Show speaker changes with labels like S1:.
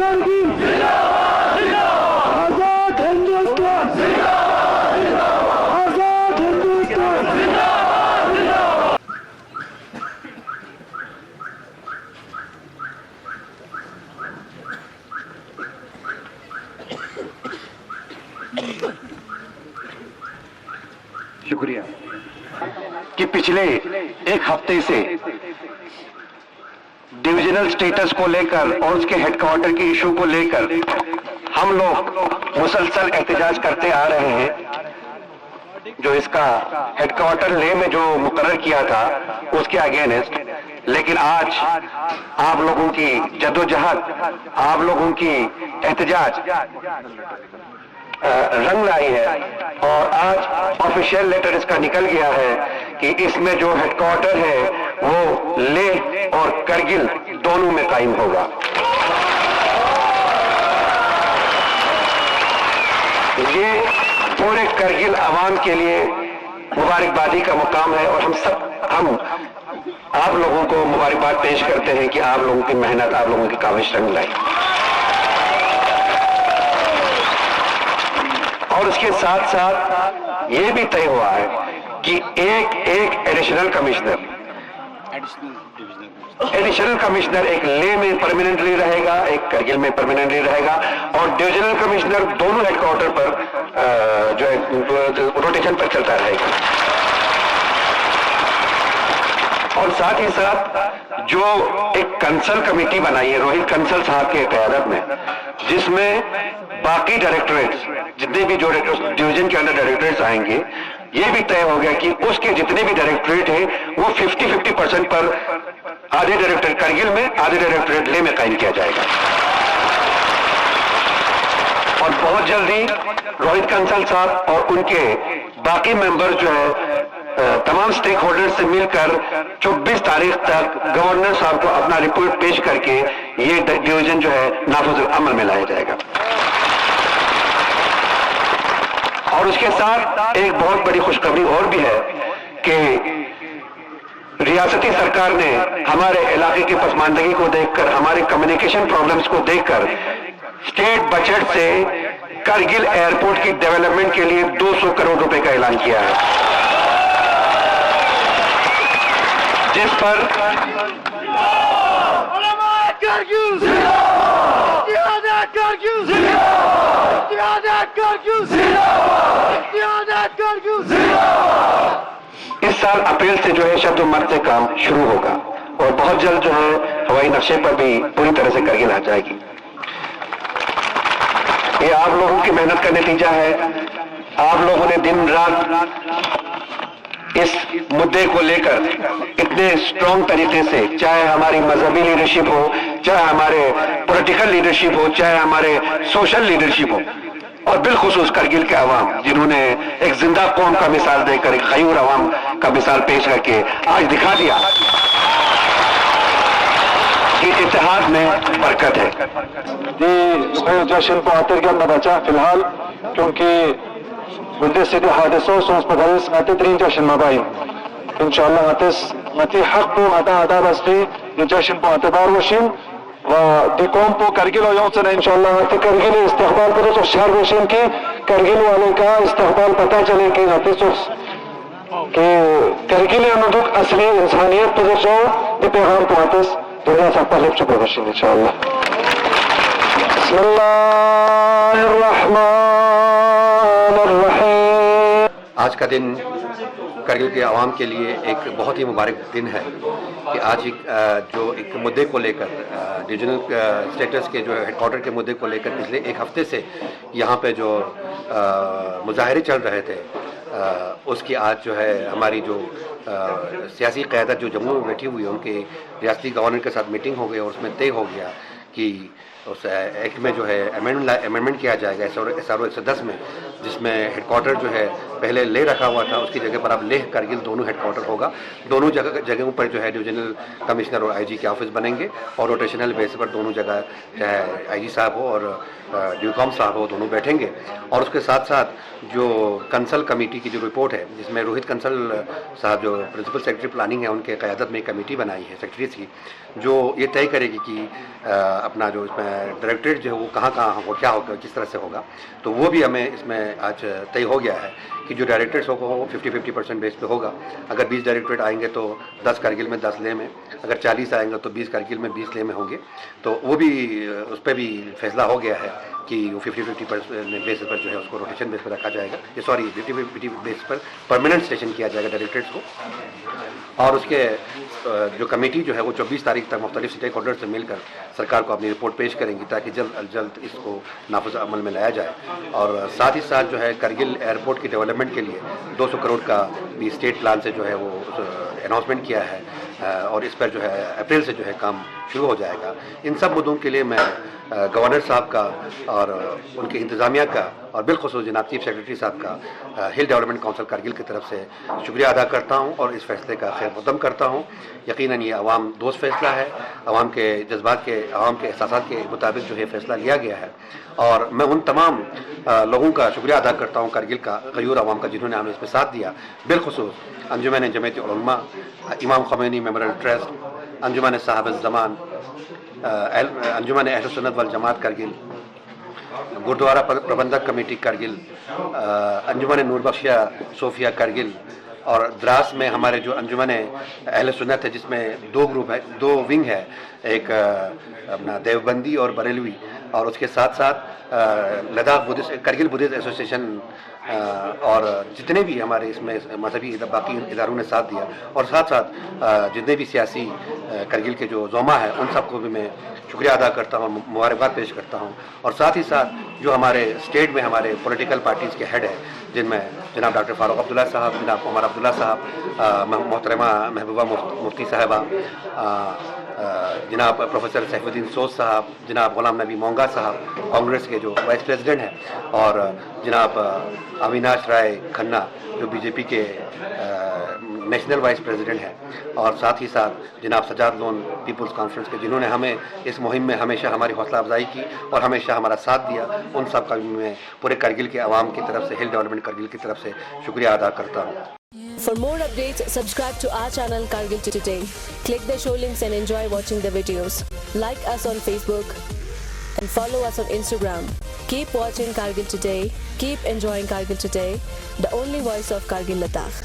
S1: कारगिल, आजाद हिंदुस्तान, आजाद हिंदुस्तान।
S2: शुक्रिया कि पिछले एक हफ्ते से डिविजनल स्टेटस को लेकर और उसके हेडक्वार्टर के इशू को लेकर हम लोग मुसलसल एहतजाज करते आ रहे हैं। जो इसका हेडक्वार्टर ले में जो मुकर्रर किया था उसके अगेंस्ट, लेकिन आज आप लोगों की जदोजहद, आप लोगों की एहतजाज रंग लाई है और आज ऑफिशियल लेटर इसका निकल गया है कि इसमें जो हेडक्वार्टर है वो लेह और करगिल दोनों में कायम होगा। ये पूरे करगिल अवाम के लिए मुबारकबादी का मुकाम है और हम आप लोगों को मुबारकबाद पेश करते हैं कि आप लोगों की मेहनत, आप लोगों की काविश रंग लाई। और उसके साथ साथ ये भी तय हुआ है कि एक एडिशनल कमिश्नर एक ले में परमानेंटली रहेगा, एक करगिल में परमानेंटली रहेगा और डिविजनल कमिश्नर दोनों हेडक्वार्टर पर जो है रोटेशन पर चलता रहेगा। और साथ ही साथ जो एक कंसल कमेटी बनाई है रोहित कंसल साहब के क़यादत में, जिसमें बाकी डायरेक्टरेट्स जितने भी जो डिवीजन के अंदर डायरेक्टरेट्स आएंगे, ये भी तय हो गया कि उसके जितने भी डायरेक्टरेट हैं वो 50-50% पर आधे डायरेक्टरेट करगिल में, आधे डायरेक्टरेट ले में कायम किया जाएगा। और बहुत जल्दी रोहित कंसल साहब और उनके बाकी मेंबर जो है तमाम स्टेक होल्डर्स से मिलकर 24 तारीख तक गवर्नर साहब को अपना रिपोर्ट पेश करके ये डिवीजन जो है नाफिजुल अमल में लाया जाएगा। और उसके साथ एक बहुत बड़ी खुशखबरी और भी है कि रियासती सरकार ने हमारे इलाके की पसमानदगी को देखकर, हमारे कम्युनिकेशन प्रॉब्लम्स को देखकर स्टेट बजट से करगिल एयरपोर्ट की डेवलपमेंट के लिए 200 करोड़ रुपए का ऐलान किया है, जिस पर इस साल अप्रैल से जो है शब्द मर्द से काम शुरू होगा और बहुत जल्द जो है हवाई नक्शे पर भी पूरी तरह से करगिल आ जाएगी। ये आप लोगों की मेहनत का नतीजा है। आप लोगों ने दिन रात इस मुद्दे को लेकर इतने स्ट्रॉन्ग तरीके से, चाहे हमारी मजहबी लीडरशिप हो, चाहे हमारे पॉलिटिकल लीडरशिप हो, चाहे हमारे सोशल लीडरशिप हो, और बिलखुसूस करगिल के अवाम जिन्होंने एक जिंदा कौम का मिसाल देकर, एक खयूर अवाम का मिसाल पेश करके आज दिखा दिया कि इत्तेहाद में बरकत है।
S1: ये जश्न बहातर का बचा फिलहाल, क्योंकि बुद्ध से हादसों सोच पगारिस आते तरीन जश्न मबाई इंशाल्लाह आतिस मती हक को आता बस्ती ये जश्न बहातर वशीम व दिकोम को करगिल और यौन से इंशाल्लाह आते करगिल इस्तेकबाल करो तो शहर वशीम की करगिल वाले का इस्तेकबाल पता चले कि आतिस कि करगिल अनुदुक असली इंसानियत प्रदर्शो ये पैगाम को आतिस दुनिया से पहले से प्रदर्शन इंशाल्लाह।
S2: आज का दिन करगिल के आवाम के लिए एक बहुत ही मुबारक दिन है कि आज एक मुद्दे को लेकर डिविजनल स्टेटस के जो हेडक्वार्टर के मुद्दे को लेकर पिछले एक हफ्ते से यहाँ पे जो मुजाहरे चल रहे थे, उसकी आज जो है हमारी जो सियासी क़यादत जो जम्मू में बैठी हुई है उनके रियासती गवर्नर के साथ मीटिंग हो गई और उसमें तय हो गया कि उस एक्ट में जो है अमेंडमेंट किया जाएगा SRO 110 में, जिसमें हेडक्वार्टर जो है पहले ले रखा हुआ था उसकी जगह पर अब लेह करगिल दोनों हेडक्वार्टर होगा। दोनों जगहों पर जो है डिविजनल कमिश्नर और IG के ऑफिस बनेंगे और रोटेशनल बेस पर दोनों जगह चाहे IG साहब हो और ड्यूकॉम साहब हो दोनों बैठेंगे। और उसके साथ साथ जो कंसल कमेटी की जो रिपोर्ट है, जिसमें रोहित कंसल साहब जो प्रिंसिपल सेक्रेटरी प्लानिंग है उनके क़यादत में कमेटी बनाई है सेक्रेटरीज की, जो ये तय करेगी कि अपना जो इसमें डायरेक्टरेट जो है वो कहाँ हो, क्या होगा, किस तरह से होगा, तो वो भी हमें इसमें आज तय हो गया है कि जो डायरेक्टरेट्स होगा वो 50-50% बेस पे होगा। अगर 20 डायरेक्टरेट आएंगे तो 10 कारगिल में 10 लेह में, अगर 40 आएंगे तो 20 कारगिल में 20 लेह में होंगे। तो वो भी उस पर भी फैसला हो गया है कि वो 50-50% बेसिस पर जो है उसको रोटेशन बेस पर रखा जाएगा, ये सॉरी 50-50 बेस पर परमानेंट स्टेशन किया जाएगा डायरेक्टरेट्स को। और उसके जो कमेटी जो है वो 24 तारीख तक मुख्तलिफ स्टेक होल्डर से मिलकर सरकार को अपनी रिपोर्ट पेश करेंगी ताकि जल्द अज जल्द इसको नाफिज अमल में लाया जाए। और साथ ही साथ जो है करगिल एयरपोर्ट की डेवलपमेंट के लिए 200 करोड़ का भी स्टेट प्लान से जो है वो अनाउंसमेंट किया है और इस पर जो है अप्रैल से जो है काम शुरू हो जाएगा। इन सब मुद्दों के लिए मैं गवर्नर साहब का और उनके इंतज़ामिया का और बिलखुसूस जनाब चीफ सेक्रेटरी साहब का हिल डेवलपमेंट काउंसिल कारगिल की तरफ से शुक्रिया अदा करता हूँ और इस फैसले का खैर मक़दम करता हूँ। यकीनन ये अवाम दोस्त फैसला है, अवाम के जज्बात के, अवाम के एहसासात के मुताबिक जो है फैसला लिया गया है। और मैं उन तमाम लोगों का शुक्रिया अदा करता हूँ कारगिल का गयूर अवाम का जिन्होंने हमें इसमें साथ दिया, बिलखुसूस अंजुमन जमीयत उलमा, इमाम ख़मैनी मेमोरियल ट्रस्ट, अंजुमन साहब ज़मान, अंजुमन अहल सुन्नत वल जमात कारगिल, गुरुद्वारा प्रबंधक कमेटी कारगिल, अंजुमन नूरबख्शिया सोफिया कारगिल और द्रास में हमारे जो अंजुमन अहल सुन्नत है जिसमें 2 ग्रुप है, 2 विंग है, एक अपना देवबंदी और बरेलवी, और उसके साथ साथ Ladakh Buddhist Kargil Buddhist association और जितने भी हमारे इसमें मजहबी बाकी इदारों ने साथ दिया, और साथ साथ जितने भी सियासी करगिल के जो जोमा है उन सबको भी मैं शुक्रिया अदा करता हूँ, मुबारकबाद पेश करता हूँ। और साथ ही साथ जो हमारे स्टेट में हमारे पॉलिटिकल पार्टीज़ के हेड है जिनमें जनाब डॉक्टर फारूक अब्दुल्ला साहब, जनाब उमर अब्दुल्ला साहब, मोहतरमा महबूबा मुफ्ती साहबा, जनाब प्रोफेसर सैफुद्दीन सोज साहब, जनाब गुलाम नबी मोंगा साहब कांग्रेस के जो वाइस प्रेसिडेंट हैं, और जनाब अविनाश राय खन्ना जो बीजेपी के नेशनल वाइस प्रेसिडेंट हैं, और साथ ही साथ जनाब सजाद लोन पीपल्स कॉन्फ्रेंस के जिन्होंने हमें इस मुहिम में हमेशा हमारी हौसला अफजाई की और हमेशा हमारा साथ दिया, उन सब का मैं पूरे करगिल के अवाम की तरफ से, हिल डेवलपमेंट करगिल की तरफ से शुक्रिया अदा करता हूँ।
S3: For more updates, subscribe to our channel Kargil Today. Click the show links and enjoy watching the videos. Like us on Facebook and follow us on Instagram. Keep watching Kargil Today. Keep enjoying Kargil Today, the only voice of Kargil Ladakh.